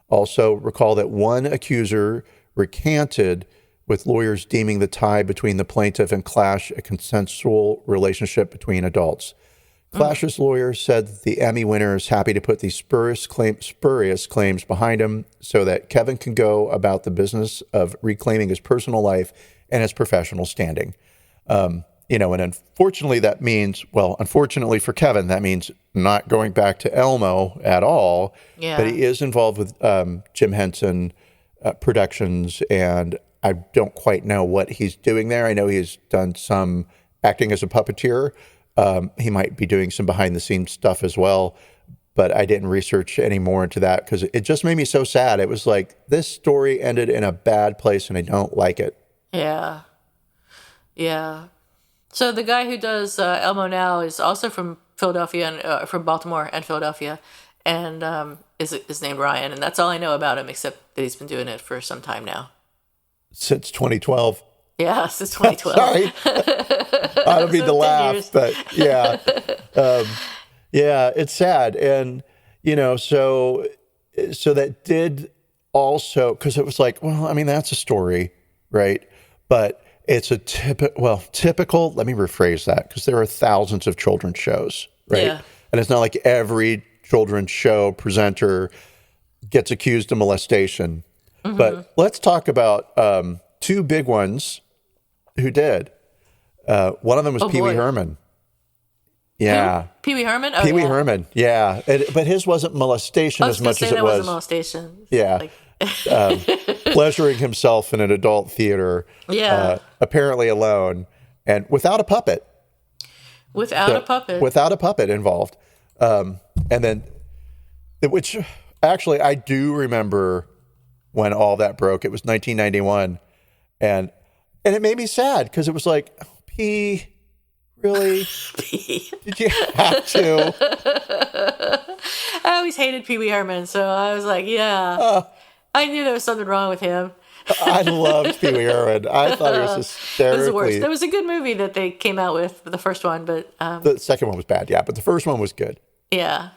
Also, recall that one accuser recanted, with lawyers deeming the tie between the plaintiff and Clash a consensual relationship between adults. Clash's lawyer said that the Emmy winner is happy to put these spurious claims behind him so that Kevin can go about the business of reclaiming his personal life and his professional standing. And unfortunately that means, unfortunately for Kevin, that means not going back to Elmo at all. Yeah. But he is involved with Jim Henson Productions, and I don't quite know what he's doing there. I know he's done some acting as a puppeteer. He might be doing some behind-the-scenes stuff as well, but I didn't research any more into that because it just made me so sad. It was like, this story ended in a bad place, and I don't like it. Yeah. Yeah. So the guy who does Elmo now is also from Philadelphia and from Baltimore and Philadelphia, and is named Ryan, and that's all I know about him, except that he's been doing it for some time now. Since 2012. Yeah, since 2012. Sorry, I don't mean to laugh, but yeah, yeah, it's sad, and so that did also, because it was like, well, I mean, that's a story, right? But it's a typical. Let me rephrase that, because there are thousands of children's shows, right? Yeah. And it's not like every children's show presenter gets accused of molestation. Mm-hmm. But let's talk about two big ones who did. One of them was Pee Wee Herman. Yeah. Pee Wee Herman? Oh, Pee Wee Herman, yeah. But his wasn't molestation as much as it was. Wasn't molestation. Yeah. Pleasuring himself in an adult theater. Yeah. Apparently alone and without a puppet. Without a puppet involved. And then, which actually I do remember when all that broke. It was 1991. And it made me sad, because it was like, oh, P, really? P. Did you have to? I always hated Pee Wee Herman, so I was like, yeah. I knew there was something wrong with him. I loved Pee Wee Herman. I thought it was hysterically. It was the worst. There was a good movie that they came out with, the first one, but... the second one was bad, yeah, but the first one was good. Yeah.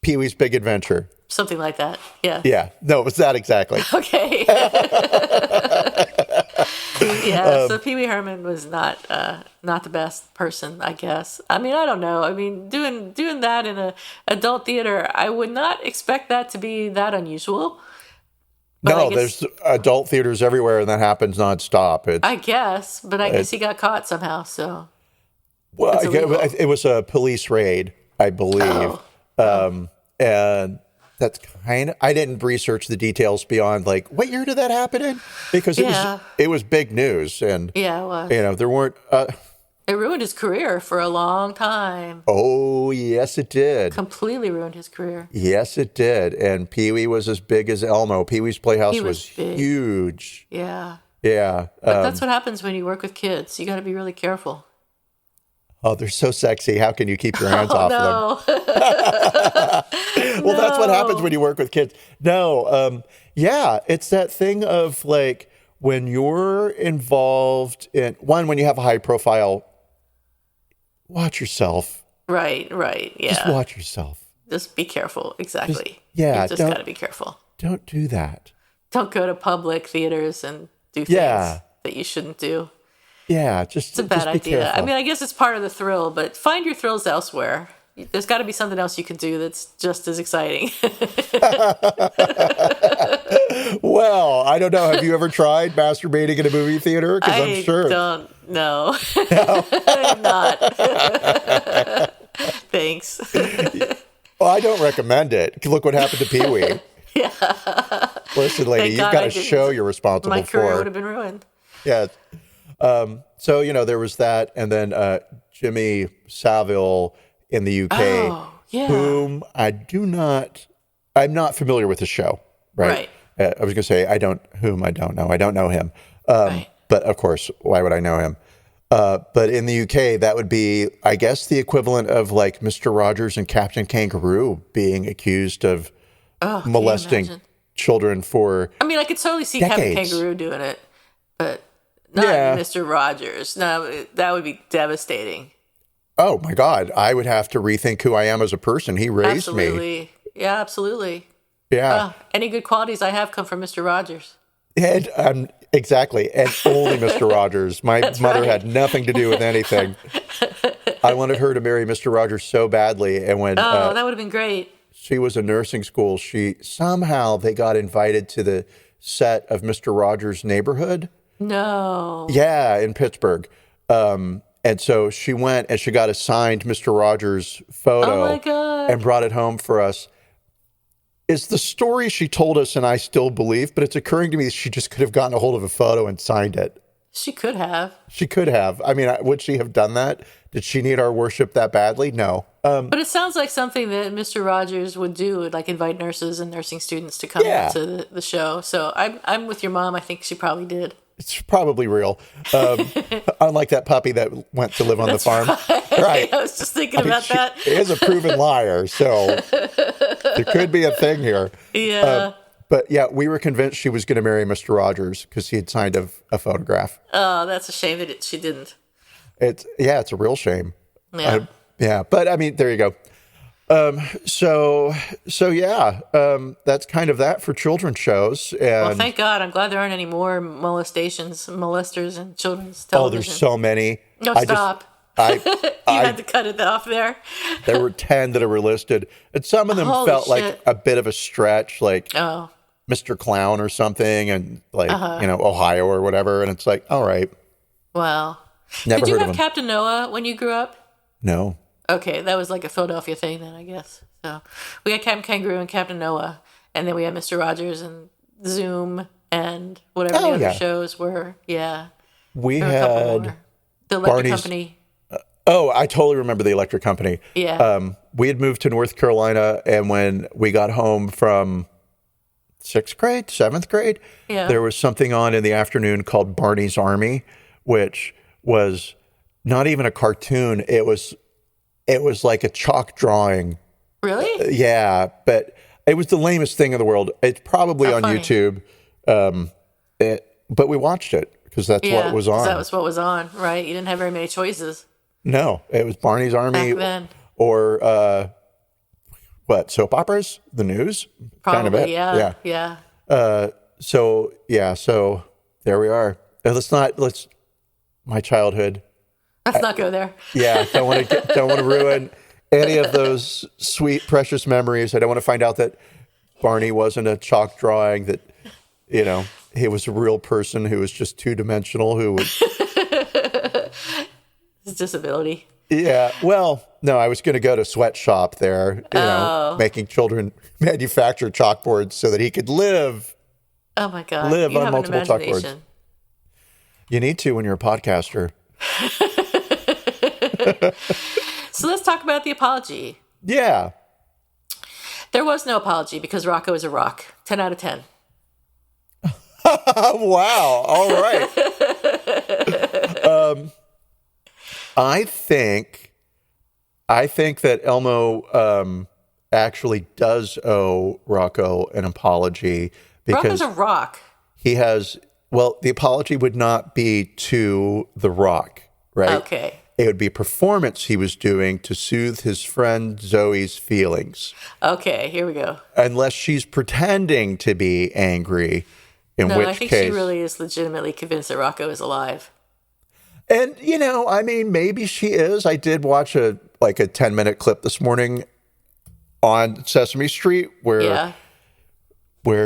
Pee-wee's Big Adventure. Something like that, yeah. Yeah, no, it was that exactly. Okay. Yeah, so Pee Wee Herman was not the best person, I guess. I mean, I don't know. I mean, doing that in a adult theater, I would not expect that to be that unusual. But no, there's adult theaters everywhere, and that happens nonstop. I guess, but I guess he got caught somehow, so... Well, it was a police raid, I believe. And that's I didn't research the details beyond, like, what year did that happen in? Because it was big news, and yeah, it was. There weren't. It ruined his career for a long time. Oh, yes, it did. Completely ruined his career. Yes, it did. And Pee Wee was as big as Elmo. Pee Wee's Playhouse was huge. Yeah. Yeah. But that's what happens when you work with kids. You got to be really careful. Oh, they're so sexy. How can you keep your hands off of them? Well, that's what happens when you work with kids. No, yeah, it's that thing of, like, when you're involved in, when you have a high profile, watch yourself. Right, yeah. Just watch yourself. Just be careful, exactly. You just got to be careful. Don't do that. Don't go to public theaters and do things that you shouldn't do. Yeah, it's a bad idea. Careful. I mean, I guess it's part of the thrill, but find your thrills elsewhere. There's got to be something else you can do that's just as exciting. Well, I don't know. Have you ever tried masturbating in a movie theater? Because I'm sure. I don't know. No. I'm not. Thanks. Well, I don't recommend it. Look what happened to Pee Wee. Yeah. Listen, lady, you've got to show you're responsible for. My career would have been ruined. Yeah. So, there was that. And then Jimmy Savile in the UK, whom I'm not familiar with the show, right? I was going to say, I don't know. I don't know him. But of course, why would I know him? But in the UK, that would be, I guess, the equivalent of, like, Mr. Rogers and Captain Kangaroo being accused of molesting children for I mean, I could totally see decades. Captain Kangaroo doing it, but not Mr. Rogers. No, that would be devastating. Oh, my God. I would have to rethink who I am as a person. He raised me. Yeah, absolutely. Yeah. Any good qualities I have come from Mr. Rogers. And exactly. And only Mr. Rogers. My mother had nothing to do with anything. I wanted her to marry Mr. Rogers so badly. And when that would have been great. She was in nursing school. They got invited to the set of Mr. Rogers' Neighborhood. No. Yeah, in Pittsburgh. And so she went and she got a signed Mr. Rogers photo. Oh my God. And brought it home for us. It's the story she told us, and I still believe, but it's occurring to me that she just could have gotten a hold of a photo and signed it. She could have. She could have. I mean, would she have done that? Did she need our worship that badly? No. But it sounds like something that Mr. Rogers would do, like invite nurses and nursing students to come to the show. So I'm with your mom. I think she probably did. It's probably real. Unlike that puppy that went to live on the farm. Right. I was just thinking about that. She is a proven liar, so there could be a thing here. Yeah. But yeah, we were convinced she was going to marry Mr. Rogers because he had signed a photograph. Oh, that's a shame that she didn't. It's a real shame. Yeah. But I mean, there you go. So that's kind of that for children's shows. And Well, thank God. I'm glad there aren't any more molesters in children's television. oh, there's so many. No, stop. You had to cut it off there. There were 10 that were listed, and some of them Holy felt shit. like a bit of a stretch, like Oh. Mr. Clown or something, and like Ohio or whatever. And it's like, all right, Wow. never Did you heard have of him. Captain Noah when you grew up? No. Okay, that was like a Philadelphia thing then, I guess. So we had Captain Kangaroo and Captain Noah, and then we had Mr. Rogers and Zoom and whatever the other shows were. Yeah. We There were a couple had more. The Electric Barney's- Company. Oh, I totally remember the Electric Company. Yeah. We had moved to North Carolina, and when we got home from 6th grade, 7th grade, Yeah. there was something on in the afternoon called Barney's Army, which was not even a cartoon. It was like a chalk drawing. Really? Yeah, but it was the lamest thing in the world. It's probably on funny. YouTube, but we watched it because that's what was on. That was what was on, right? You didn't have very many choices No, it was Barney's Army back then. or soap operas, the news, Probably, kind of it. yeah. So there we are. My childhood. Let's not go there. Yeah, don't want to ruin any of those sweet, precious memories. I don't want to find out that Barney wasn't a chalk drawing, that he was a real person who was just two-dimensional, who would. His disability. Yeah, well, no, I was going to go to sweatshop there, making children manufacture chalkboards so that he could live. Oh my God. Live you on have multiple an chalkboards. imagination. You need to when you're a podcaster. So let's talk about the apology. Yeah. There was no apology because Rocco is a rock. 10 out of 10. Wow. All right. I think that Elmo actually does owe Rocco an apology because Rocco's a rock. he has. Well, the apology would not be to the Rock, right? Okay. It would be a performance he was doing to soothe his friend Zoe's feelings. Okay, here we go. Unless she's pretending to be angry, in No, which I think case... she really is legitimately convinced that Rocco is alive. And, maybe she is. I did watch a 10-minute clip this morning on Sesame Street where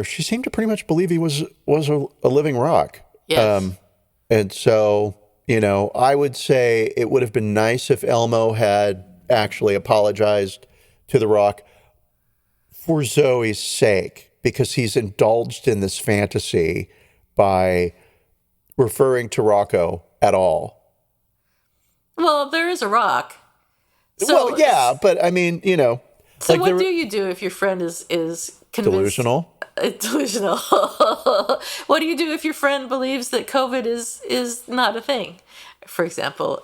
she seemed to pretty much believe he was a living rock. Yes. And so, I would say it would have been nice if Elmo had actually apologized to the Rock for Zoe's sake, because he's indulged in this fantasy by referring to Rocco at all. Well, there is a rock. So, Well, yeah, but I mean, So what do you do if your friend is convinced? delusional. Delusional. What do you do if your friend believes that COVID is not a thing, for example,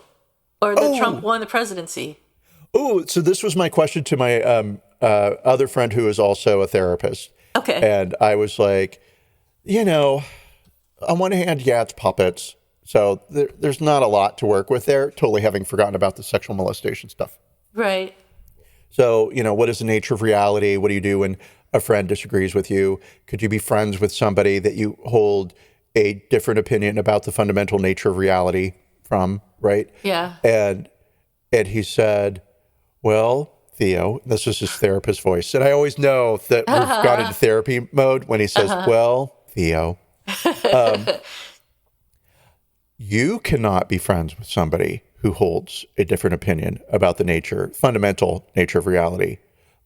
or that Trump won the presidency? Oh, so this was my question to my other friend who is also a therapist. Okay. And I was like, on one hand, yeah, it's puppets. So there's not a lot to work with there, totally having forgotten about the sexual molestation stuff. Right. So, what is the nature of reality? What do you do when a friend disagrees with you? Could you be friends with somebody that you hold a different opinion about the fundamental nature of reality from, right? Yeah. And he said, well, Theo, this is his therapist voice. And I always know that we've gone into therapy mode when he says, well, Theo, you cannot be friends with somebody who holds a different opinion about the fundamental nature of reality,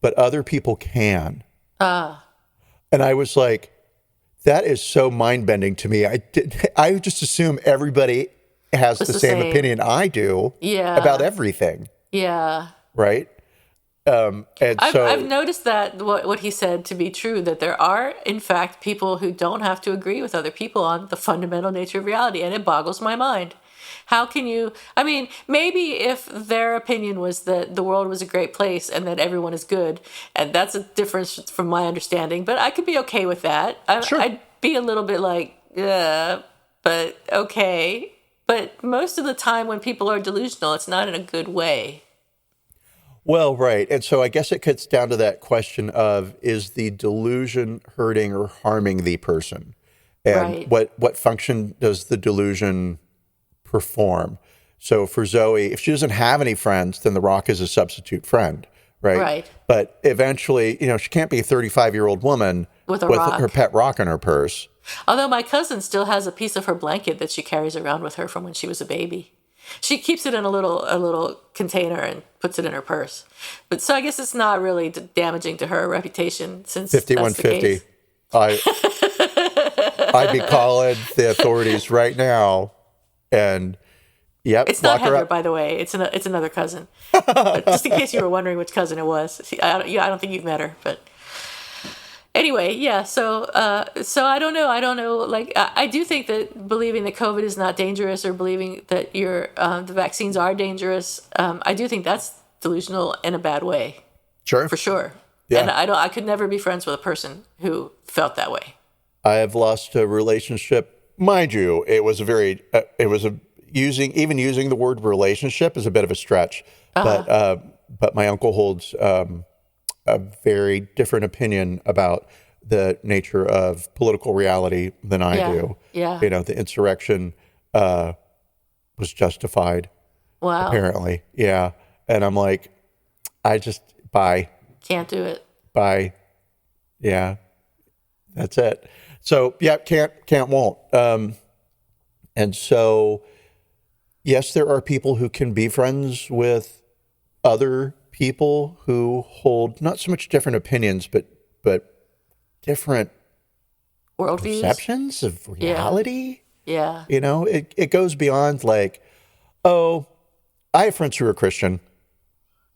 but other people can. And I was like, that is so mind-bending to me. I just assume everybody has the same opinion I do Yeah. about everything. Yeah. Right? And I've noticed that what he said to be true, that there are, in fact, people who don't have to agree with other people on the fundamental nature of reality, and it boggles my mind. How can you? I mean, maybe if their opinion was that the world was a great place and that everyone is good, and that's a difference from my understanding, but I could be okay with that. Sure. I'd be a little bit like, yeah, but okay. But most of the time when people are delusional, it's not in a good way. Well, right. And so I guess it gets down to that question of, is the delusion hurting or harming the person? And Right. what function does the delusion perform? So for Zoe, if she doesn't have any friends, then the rock is a substitute friend, right? Right. But eventually, she can't be a 35-year-old woman With a with rock. her pet rock in her purse. Although my cousin still has a piece of her blanket that she carries around with her from when she was a baby. She keeps it in a little container and puts it in her purse. But so I guess it's not really damaging to her reputation, since that's the 5150. case. I'd be calling the authorities right now. And yep, It's not lock her Heather, up. by the way. It's another cousin. But just in case you were wondering which cousin it was. I don't think you've met her, but anyway, yeah. So I don't know. Like, I do think that believing that COVID is not dangerous, or believing that the vaccines are dangerous, I do think that's delusional in a bad way, Sure. for sure. Yeah. And I could never be friends with a person who felt that way. I have lost a relationship. Mind you, using the word relationship is a bit of a stretch, but my uncle holds a very different opinion about the nature of political reality than I do. Yeah. The insurrection was justified, Wow. apparently. Yeah. And I'm like, bye. Can't do it. Bye. Yeah. That's it. So, yeah, can't, won't. And so, yes, there are people who can be friends with other people who hold not so much different opinions, but different Worldviews. perceptions of reality. Yeah. It goes beyond like, oh, I have friends who are Christian,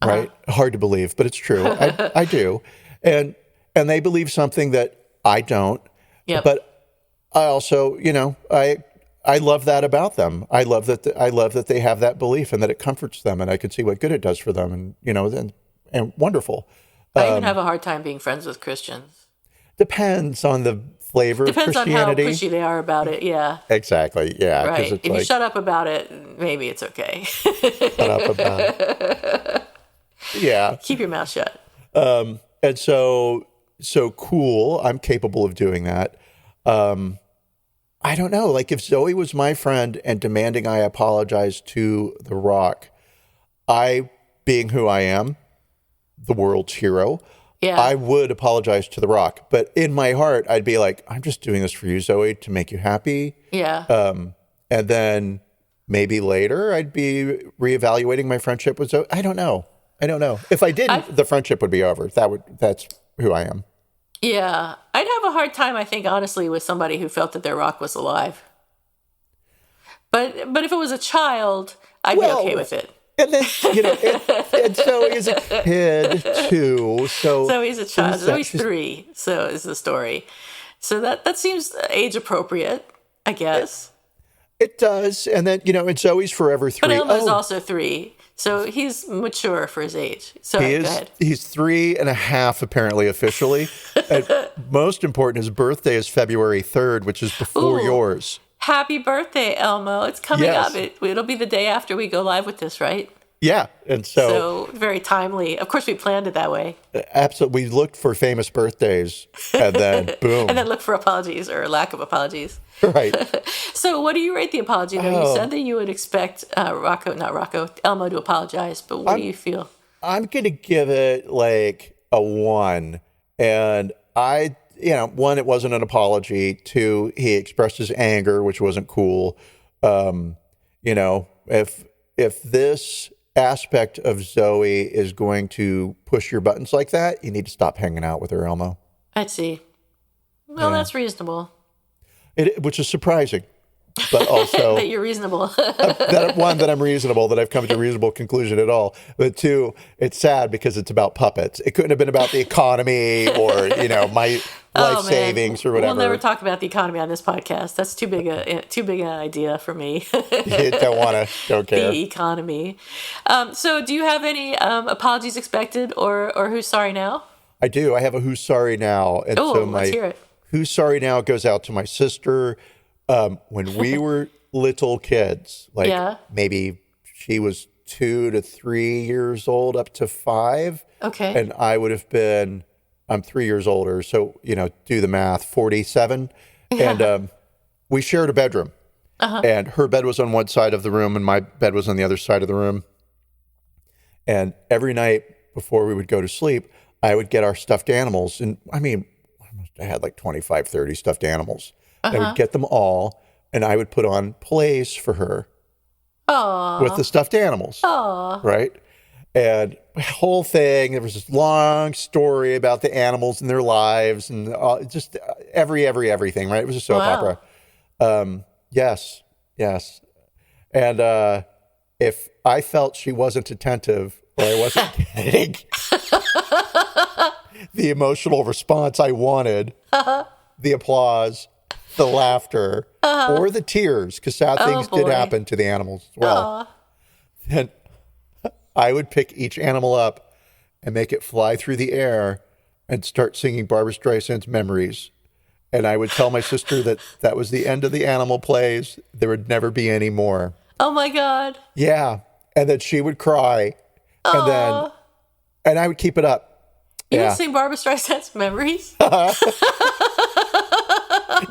right? Hard to believe, but it's true. I do. And they believe something that I don't. Yep. But I also, I love that about them. I love that they have that belief and that it comforts them, and I can see what good it does for them, and wonderful. I even have a hard time being friends with Christians. Depends on the flavor Depends of on how Christianity. pushy they are about it. Yeah. Exactly. Yeah. 'cause Right. it's If like, you shut up about it, maybe it's okay. shut up about it. Yeah. Keep your mouth shut. And so cool. I'm capable of doing that. I don't know. Like, if Zoe was my friend and demanding I apologize to The Rock, I, being who I am, the world's hero, Yeah. I would apologize to The Rock. But in my heart, I'd be like, I'm just doing this for you, Zoe, to make you happy. Yeah. And then maybe later I'd be reevaluating my friendship with Zoe. I don't know. If I didn't, the friendship would be over. That's who I am. Yeah. I'd have a hard time, I think, honestly, with somebody who felt that their rock was alive. But if it was a child, I'd be okay with it. And then, and Zoe is a kid too. So He's a child. He's 3, so is the story. So that seems age appropriate, I guess. It does. And then, and Zoe's forever 3. But Elmo's also 3, so he's mature for his age. So go ahead. He's 3.5, apparently, officially. And most important, his birthday is February 3rd, which is before yours. Happy birthday, Elmo. It's coming Yes. up. It'll be the day after we go live with this, right? Yeah. And so very timely. Of course, we planned it that way. absolutely, we looked for famous birthdays, and then boom. And then look for apologies or lack of apologies. Right. So what do you rate the apology, though? You said that you would expect Elmo to apologize, but what do you feel? I'm going to give it like a 1. And one, it wasn't an apology. 2, he expressed his anger, which wasn't cool. If this aspect of Zoe is going to push your buttons like that, you need to stop hanging out with her, Elmo. I'd see. Well, that's reasonable. Which is surprising. but also that you're reasonable. that I'm reasonable, that I've come to a reasonable conclusion at all. But two, it's sad because it's about puppets. It couldn't have been about the economy or, my life savings or whatever. We'll never talk about the economy on this podcast. That's too big an idea for me. You don't care. The economy. So do you have any apologies expected or who's sorry now? I do. I have a who's sorry now. And so let's hear it. Who's sorry now goes out to my sister. When we were little kids, maybe she was 2 to 3 years old, up to 5. Okay. And I would have been, I'm 3 years older. So, do the math, 47. Yeah. And we shared a bedroom. Uh-huh. And her bed was on one side of the room and my bed was on the other side of the room. And every night before we would go to sleep, I would get our stuffed animals. And I had like 25, 30 stuffed animals. Uh-huh. I would get them all, and I would put on plays for her. Aww. With the stuffed animals. Aww. Right? And the whole thing, there was this long story about the animals and their lives and just everything, right? It was a soap opera. Yes. And if I felt she wasn't attentive or I wasn't getting the emotional response I wanted, the applause, the laughter, or the tears, because sad things did happen to the animals as well. And I would pick each animal up and make it fly through the air and start singing Barbra Streisand's Memories. And I would tell my sister that was the end of the animal plays. There would never be any more. Oh, my God. Yeah. And then she would cry. And I would keep it up. You would sing Barbra Streisand's Memories?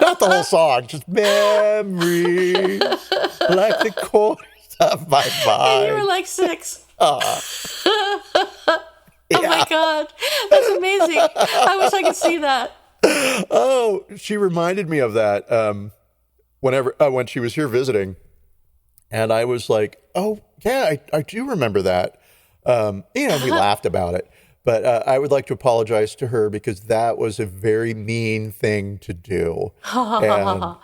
Not the whole song, just memories like the corners of my mind. And you were like 6. Yeah. Oh my God, that's amazing. I wish I could see that. Oh, she reminded me of that when she was here visiting. And I was like, oh, yeah, I do remember that. We laughed about it. But I would like to apologize to her because that was a very mean thing to do. And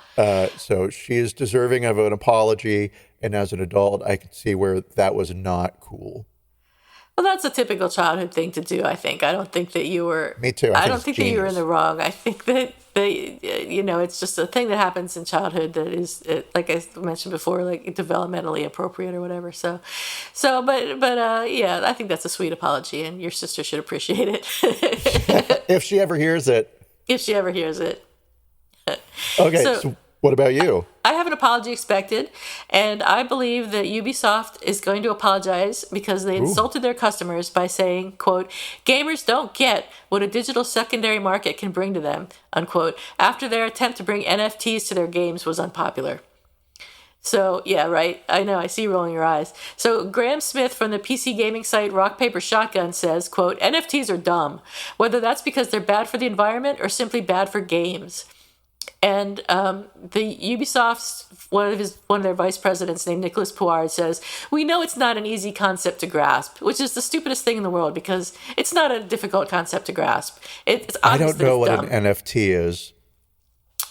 so she is deserving of an apology. And as an adult, I could see where that was not cool. Well, that's a typical childhood thing to do, I think. I don't think that you were... Me too. I don't think that you were in the wrong. I think that, it's just a thing that happens in childhood that is, like I mentioned before, like developmentally appropriate or whatever. So, I think that's a sweet apology, and your sister should appreciate it. If she ever hears it. Okay, so what about you? I have an apology expected, and I believe that Ubisoft is going to apologize because they insulted their customers by saying, quote, gamers don't get what a digital secondary market can bring to them, unquote, after their attempt to bring NFTs to their games was unpopular. So, yeah, right. I know. I see you rolling your eyes. So, Graham Smith from the PC gaming site Rock Paper Shotgun says, quote, NFTs are dumb, whether that's because they're bad for the environment or simply bad for games. And the Ubisoft's one of their vice presidents named Nicholas Pouard says, we know it's not an easy concept to grasp, which is the stupidest thing in the world because it's not a difficult concept to grasp. I don't know what an NFT is.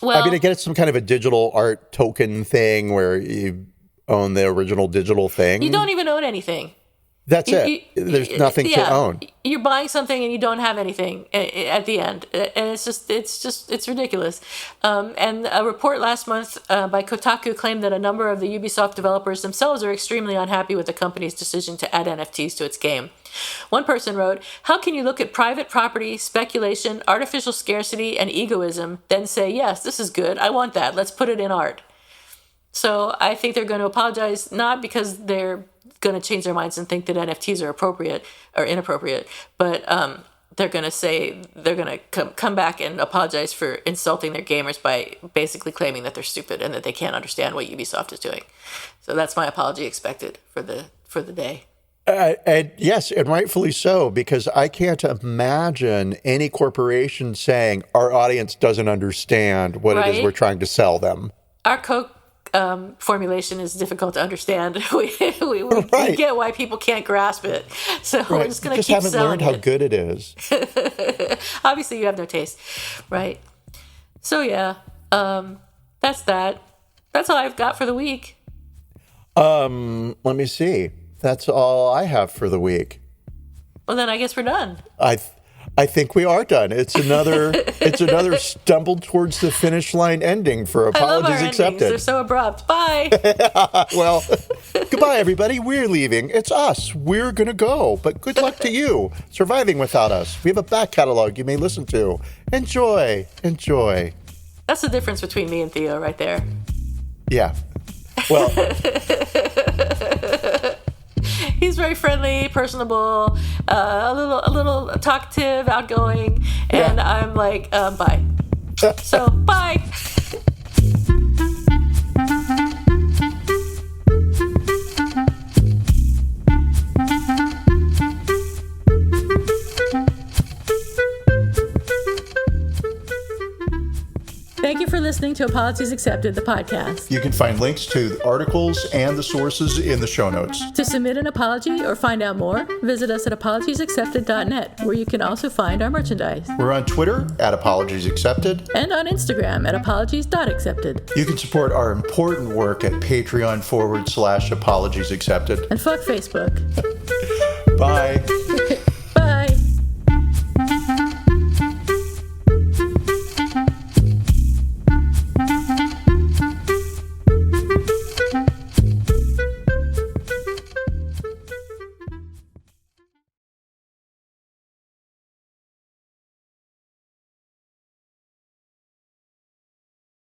Well, I get some kind of a digital art token thing where you own the original digital thing. You don't even own anything. That's it. There's nothing to own. You're buying something and you don't have anything at the end, and it's ridiculous. And a report last month by Kotaku claimed that a number of the Ubisoft developers themselves are extremely unhappy with the company's decision to add NFTs to its game. One person wrote, "How can you look at private property, speculation, artificial scarcity, and egoism, then say, yes, this is good, I want that, let's put it in art?" So I think they're going to apologize, not because they're going to change their minds and think that NFTs are appropriate or inappropriate, but they're going to come back and apologize for insulting their gamers by basically claiming that they're stupid and that they can't understand what Ubisoft is doing. So that's my apology expected for the day. And yes, and rightfully so, because I can't imagine any corporation saying our audience doesn't understand what it is we're trying to sell them. Our Coke formulation is difficult to understand. We get why people can't grasp it. So we're just going to keep selling it. Just haven't learned how good it is. Obviously, you have no taste, right? So yeah, that's that. That's all I've got for the week. Let me see. That's all I have for the week. Well, then I guess we're done. I think we are done. It's another stumble towards the finish line ending for Apologies I love our Accepted. endings. They're so abrupt. Bye. Well, goodbye, everybody. We're leaving. It's us. We're going to go. But good luck to you surviving without us. We have a back catalog you may listen to. Enjoy. Enjoy. That's the difference between me and Theo right there. Yeah. Well, he's very friendly, personable, a little talkative, outgoing, and Yeah. I'm like, bye. So, bye. Thank you for listening to Apologies Accepted, the podcast. you can find links to the articles and the sources in the show notes. To submit an apology or find out more, visit us at apologiesaccepted.net, where you can also find our merchandise. We're on Twitter at Apologies Accepted. And on Instagram at apologies.accepted. You can support our important work at Patreon/Apologies Accepted. And fuck Facebook. Bye.